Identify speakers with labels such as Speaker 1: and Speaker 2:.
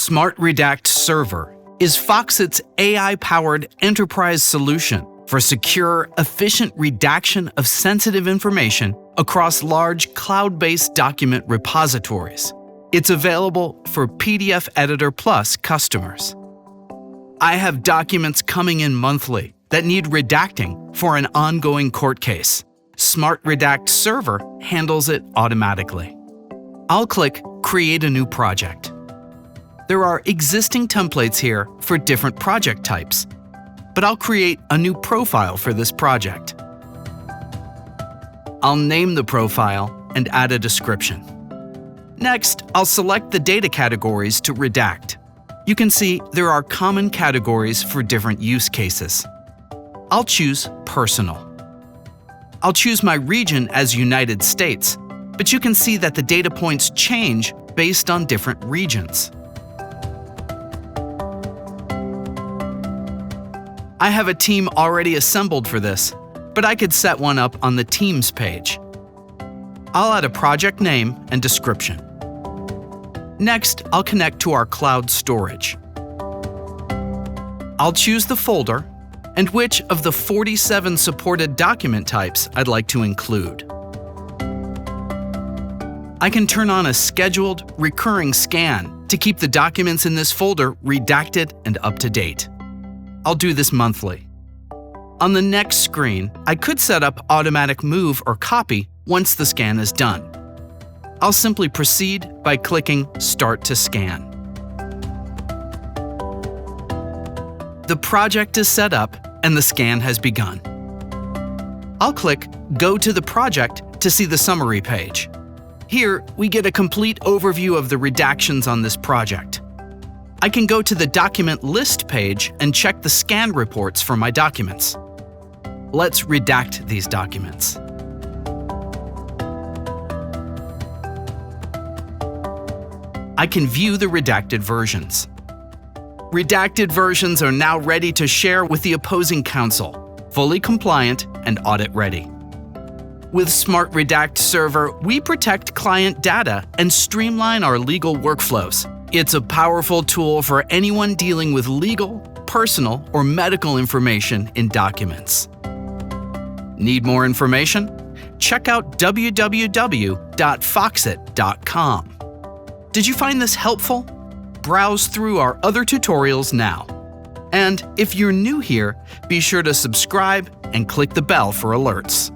Speaker 1: SmartRedact Server is Foxit's AI-powered enterprise solution for secure, efficient redaction of sensitive information across large cloud-based document repositories. It's available for PDF Editor Plus customers. I have documents coming in monthly that need redacting for an ongoing court case. SmartRedact Server handles it automatically. I'll click Create a new project. There are existing templates here for different project types, but I'll create a new profile for this project. I'll name the profile and add a description. Next, I'll select the data categories to redact. You can see there are common categories for different use cases. I'll choose Personal. I'll choose my region as United States, but you can see that the data points change based on different regions. I have a team already assembled for this, but I could set one up on the Teams page. I'll add a project name and description. Next, I'll connect to our cloud storage. I'll choose the folder and which of the 47 supported document types I'd like to include. I can turn on a scheduled, recurring scan to keep the documents in this folder redacted and up to date. I'll do this monthly. On the next screen, I could set up automatic move or copy once the scan is done. I'll simply proceed by clicking Start to Scan. The project is set up and the scan has begun. I'll click Go to the project to see the summary page. Here, we get a complete overview of the redactions on this project. I can go to the document list page and check the scan reports for my documents. Let's redact these documents. I can view the redacted versions. Redacted versions are now ready to share with the opposing counsel, fully compliant and audit-ready. With SmartRedact Server, we protect client data and streamline our legal workflows. It's a powerful tool for anyone dealing with legal, personal, or medical information in documents. Need more information? Check out www.foxit.com. Did you find this helpful? Browse through our other tutorials now. And if you're new here, be sure to subscribe and click the bell for alerts.